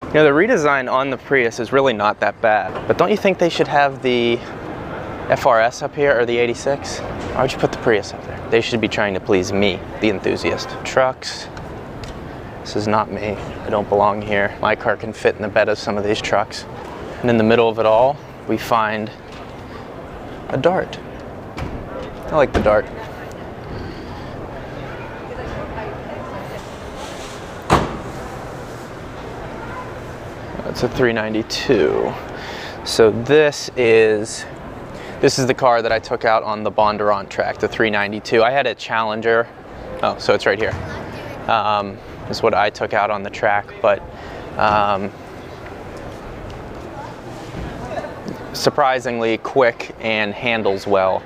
You know, the redesign on the Prius is really not that bad, but don't you think they should have the FRS up here, or the 86? Why would you put the Prius up there? They should be trying to please me, the enthusiast. Trucks. This is not me. I don't belong here. My car can fit in the bed of some of these trucks. And in the middle of it all, we find a Dart. I like the Dart. It's a 392. So this is the car that I took out on the Bondurant track, the 392. I had a Challenger. Oh, so it's right here. Is what I took out on the track, but surprisingly quick and handles well.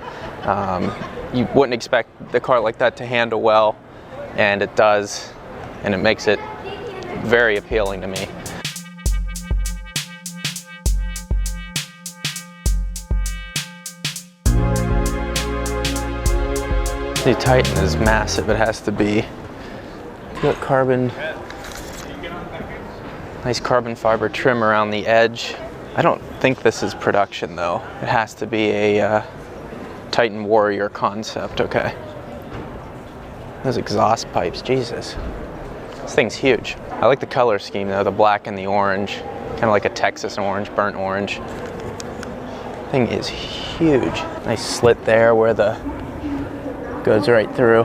You wouldn't expect the car like that to handle well, and it does, and it makes it very appealing to me. The Titan is massive. It has to be. Got nice carbon fiber trim around the edge. I don't think this is production though. It has to be a Titan Warrior concept, okay. Those exhaust pipes, Jesus. This thing's huge. I like the color scheme though, the black and the orange. Kind of like a Texas orange, burnt orange. Thing is huge. Nice slit there where the goes right through.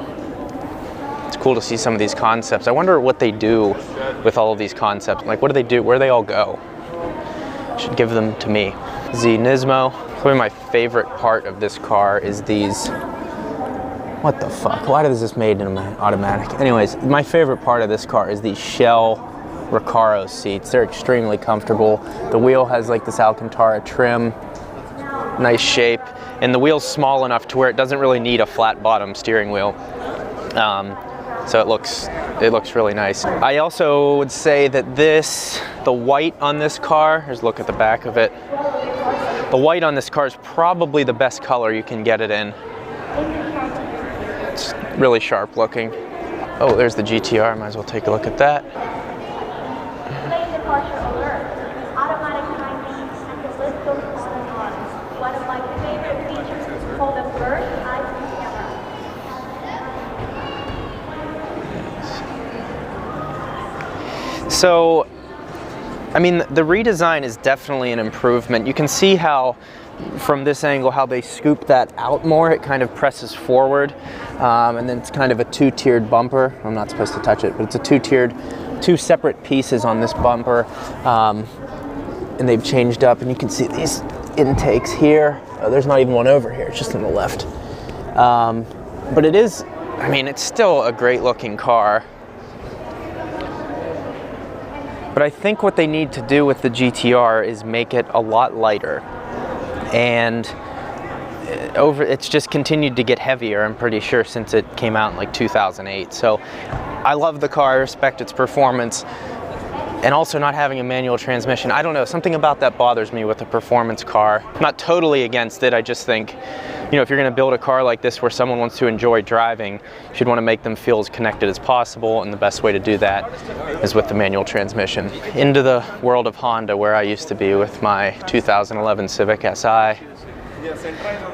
It's cool to see some of these concepts. I wonder what they do with all of these concepts. Like, what do they do? Where do they all go? Should give them to me. The Nismo. Probably my favorite part of this car is these. What the fuck? Why is this made in automatic? Anyways, my favorite part of this car is these Shell Recaro seats. They're extremely comfortable. The wheel has like this Alcantara trim. Nice shape. And the wheel's small enough to where it doesn't really need a flat bottom steering wheel. So it looks really nice. I also would say that the white on this car, here's a look at the back of it. The white on this car is probably the best color you can get it in. It's really sharp looking. Oh, there's the GTR, might as well take a look at that. One of my favorite features is called a bird's eye camera. So, I mean, the redesign is definitely an improvement. You can see how, from this angle, how they scoop that out more. It kind of presses forward, and then it's kind of a two-tiered bumper. I'm not supposed to touch it, but it's a two separate pieces on this bumper, and they've changed up, and you can see these intakes here. Oh, there's not even one over here, it's just on the left. But it is, I mean, it's still a great looking car. But I think what they need to do with the GTR is make it a lot lighter. And it's just continued to get heavier, I'm pretty sure, since it came out in like 2008. So I love the car, I respect its performance. And also not having a manual transmission. I don't know, something about that bothers me with a performance car. I'm not totally against it, I just think, you know, if you're gonna build a car like this where someone wants to enjoy driving, you should wanna make them feel as connected as possible, and the best way to do that is with the manual transmission. Into the world of Honda, where I used to be with my 2011 Civic Si.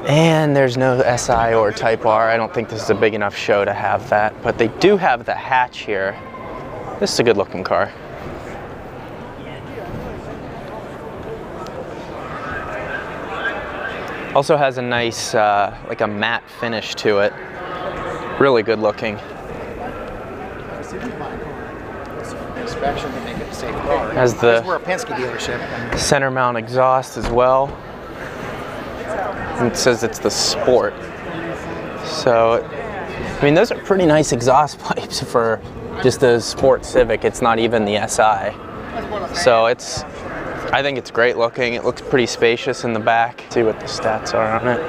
And there's no SI or Type R. I don't think this is a big enough show to have that, but they do have the hatch here. This is a good looking car. Also has a nice, like a matte finish to it. Really good looking. Inspection to make it a safe car. Has the We're a Penske dealership. center mount exhaust as well. And it says it's the Sport. So, I mean, those are pretty nice exhaust pipes for just a Sport Civic. It's not even the SI. So I think it's great looking. It looks pretty spacious in the back. Let's see what the stats are on it.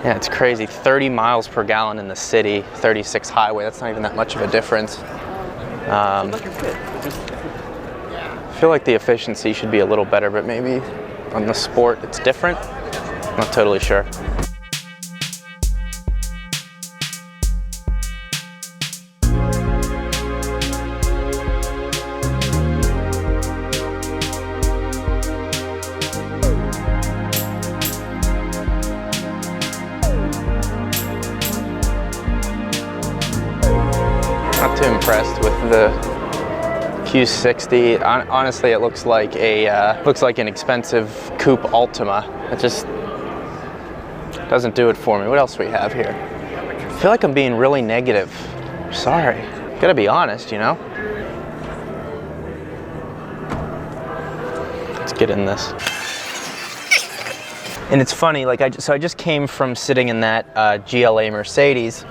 Yeah, it's crazy. 30 miles per gallon in the city, 36 highway. That's not even that much of a difference. I feel like the efficiency should be a little better, but maybe on the Sport it's different. I'm not totally sure. with the Q60. Honestly, it looks like an expensive coupe Altima. It just doesn't do it for me. What else do we have here? I feel like I'm being really negative. Sorry. Gotta be honest, you know? Let's get in this. And it's funny, like I just came from sitting in that GLA Mercedes,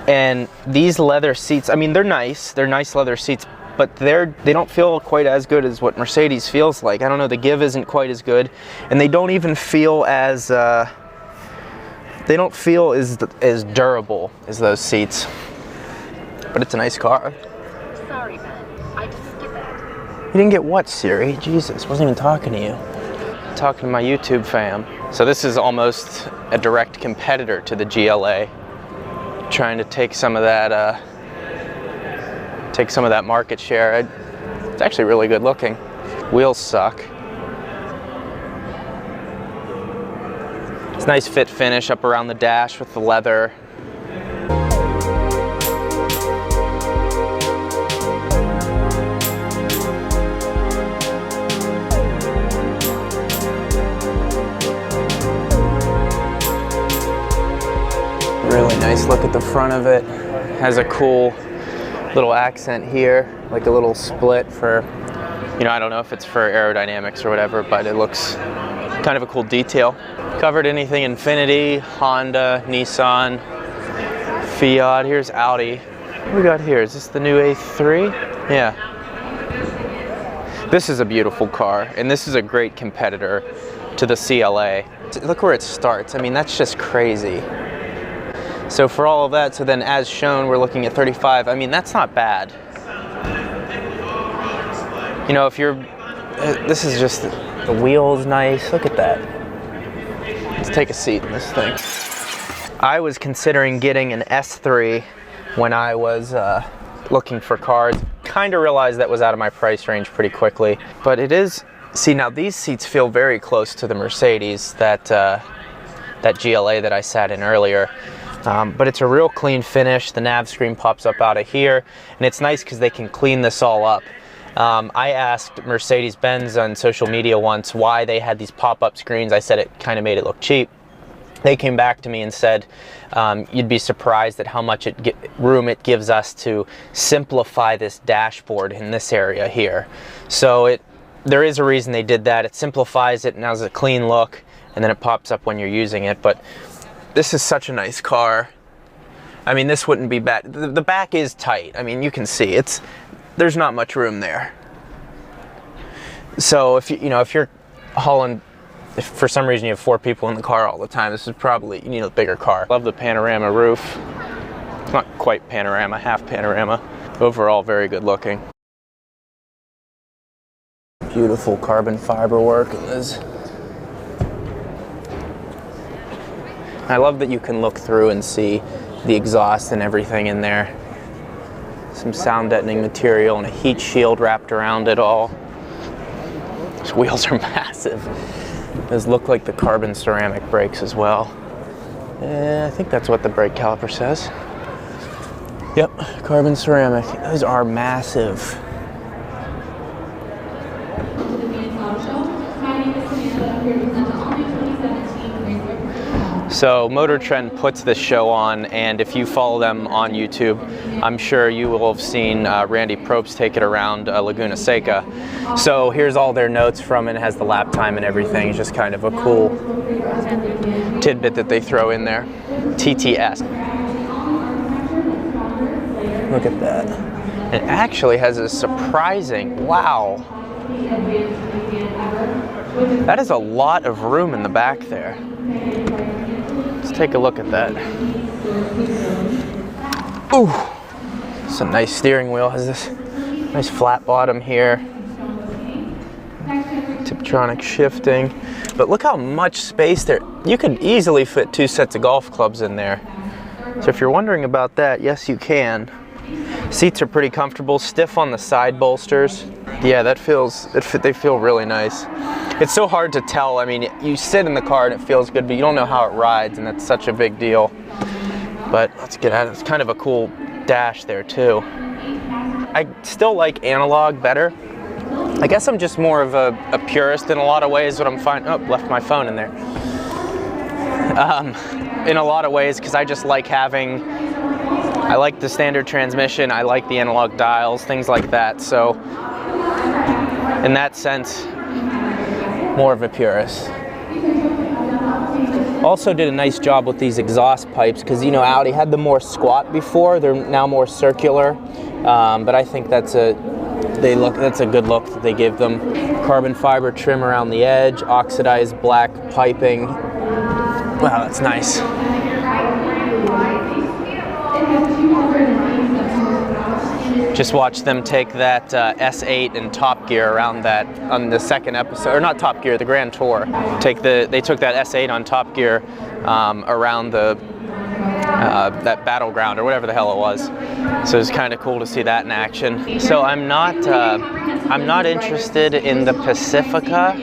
and these leather seats, I mean, they're nice leather seats, but they don't feel quite as good as what Mercedes feels like. I don't know, the give isn't quite as good, and they don't even feel as as durable as those seats. But it's a nice car. Sorry, man. I just skipped that. You didn't get what, Siri? Jesus, wasn't even talking to you. Talking to my YouTube fam. So this is almost a direct competitor to the GLA. Trying to take some of that market share. It's actually really good looking. Wheels suck. It's nice fit finish up around the dash with the leather. Really nice look at the front of it. Has a cool little accent here, like a little split for, you know, I don't know if it's for aerodynamics or whatever, but it looks kind of a cool detail. Covered anything Infiniti, Honda, Nissan, Fiat. Here's Audi. What we got here? Is this the new A3? Yeah. This is a beautiful car, and this is a great competitor to the CLA. Look where it starts. I mean, that's just crazy. So for all of that, so then as shown, we're looking at 35. I mean, that's not bad. You know, if you're, this is just, the wheel's nice. Look at that. Let's take a seat in this thing. I was considering getting an S3 when I was looking for cars. Kind of realized that was out of my price range pretty quickly. But it is, see now these seats feel very close to the Mercedes, that GLA that I sat in earlier. But it's a real clean finish. The nav screen pops up out of here, and it's nice because they can clean this all up. I asked Mercedes-Benz on social media once why they had these pop-up screens. I said it kind of made it look cheap. They came back to me and said, you'd be surprised at how much room it gives us to simplify this dashboard in this area here. So there is a reason they did that. It simplifies it and has a clean look, and then it pops up when you're using it. But this is such a nice car. I mean, this wouldn't be bad. The back is tight. I mean, you can see there's not much room there. So if you're hauling, if for some reason you have 4 people in the car all the time, this is probably, you need a bigger car. Love the panorama roof. It's not quite panorama, half panorama. Overall, very good looking. Beautiful carbon fiber work in this. I love that you can look through and see the exhaust and everything in there. Some sound deadening material and a heat shield wrapped around it all. These wheels are massive. Those look like the carbon ceramic brakes as well. I think that's what the brake caliper says. Yep, carbon ceramic. Those are massive. So Motor Trend puts this show on, and if you follow them on YouTube, I'm sure you will have seen Randy Probst take it around Laguna Seca. So here's all their notes from it. It has the lap time and everything. It's just kind of a cool tidbit that they throw in there. TTS. Look at that. It actually has a surprising, wow. That is a lot of room in the back there. Let's take a look at that. Ooh, it's a nice steering wheel. Has this nice flat bottom here. Tiptronic shifting. But look how much space there. You could easily fit 2 sets of golf clubs in there. So if you're wondering about that, yes you can. Seats are pretty comfortable, stiff on the side bolsters. Yeah, they feel really nice. It's so hard to tell. I mean, you sit in the car and it feels good, but you don't know how it rides, and that's such a big deal. But let's get at it. It's kind of a cool dash there too. I still like analog better. I guess I'm just more of a purist in a lot of ways, but I'm fine. Oh, left my phone in there. In a lot of ways, because I just like having, I like the standard transmission, I like the analog dials, things like that. So in that sense, more of a purist. Also did a nice job with these exhaust pipes, because you know Audi had them more squat before, they're now more circular, but I think that's a good look that they give them. Carbon fiber trim around the edge, oxidized black piping. Wow, that's nice. Just watched them take that S8 and Top Gear around that on the second episode, or not Top Gear, the Grand Tour. They took that S8 on Top Gear around the that battleground or whatever the hell it was. So it's kind of cool to see that in action. So I'm not interested in the Pacifica,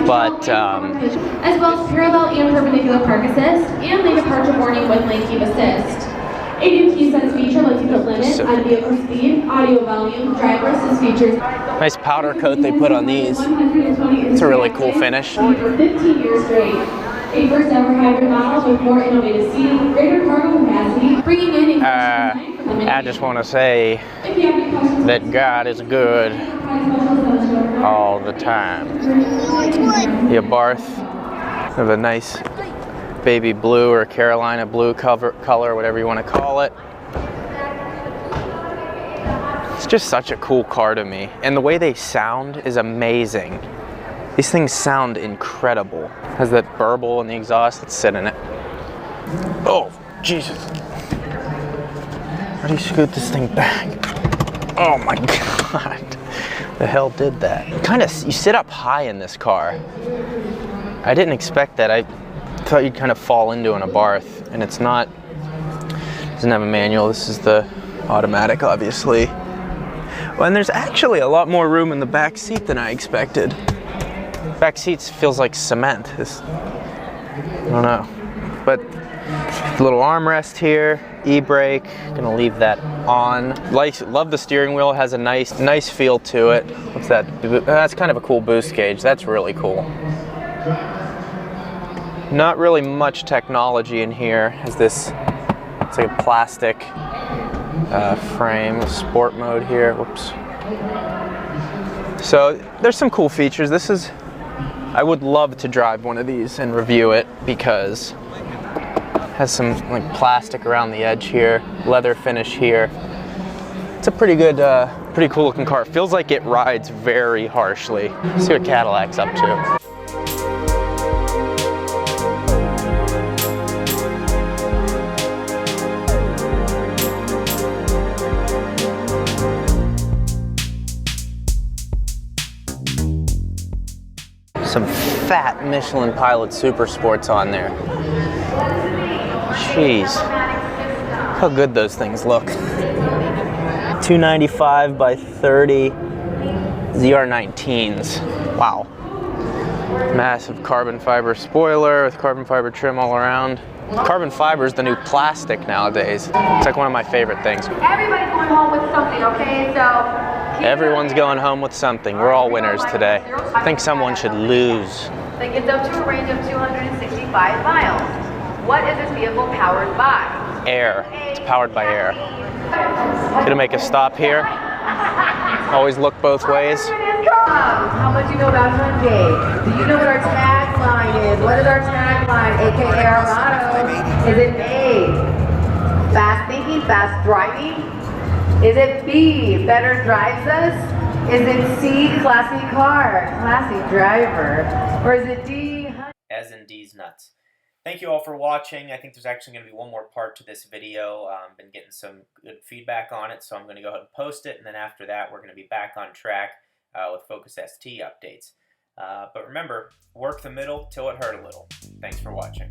but as well as parallel and perpendicular park assist and lane departure warning with lane keep assist. A new key sense feature lets you put limits on vehicle speed, audio volume, driver assist features. Nice powder coat they put on these. It's a really cool finish. For 15 years straight. A first ever hybrid model with more innovative seating, greater cargo capacity, bringing in I just want to say that God is good all the time. The Abarth have a nice baby blue or Carolina blue color, whatever you want to call it. It's just such a cool car to me, and the way they sound is amazing. These things sound incredible. Has that burble in the exhaust. Let's sit in it. Oh, Jesus. How do you scoot this thing back? Oh my God. The hell did that? You sit up high in this car. I didn't expect that. I thought you'd kind of fall into an Abarth, and it's not. It doesn't have a manual. This is the automatic, obviously. Well, and there's actually a lot more room in the back seat than I expected. Back seats feels like cement. I don't know. But a little armrest here, e-brake, gonna leave that on. Love the steering wheel, it has a nice feel to it. What's that? That's kind of a cool boost gauge. That's really cool. Not really much technology in here. Has this, it's like a plastic frame, sport mode here. Whoops. So there's some cool features. I would love to drive one of these and review it, because it has some like plastic around the edge here, leather finish here. It's a pretty good, pretty cool looking car. It feels like it rides very harshly. Let's see what Cadillac's up to. Some fat Michelin Pilot Super Sports on there. Jeez, how good those things look. 295 by 30 ZR19s. Wow. Massive carbon fiber spoiler with carbon fiber trim all around. Carbon fiber is the new plastic nowadays. It's like one of my favorite things. Everybody's going home with something, okay? So everyone's going home with something. We're all winners today. I think someone should lose. That gets up to a range of 265 miles. What is this vehicle powered by? Air. It's powered by air. Gonna make a stop here. Always look both ways. How much do you know about Hyundai? Do you know what our tagline is? What is our tagline? AKA our motto. Is it A, fast thinking, fast driving? Is it B, better drives us? Is it C, classy car, classy driver? Or is it D, as in D's nuts? Thank you all for watching. I think there's actually going to be one more part to this video. Been getting some good feedback on it, so I'm going to go ahead and post it, and then after that we're going to be back on track with Focus ST updates. But remember, work the middle till it hurt a little. Thanks for watching.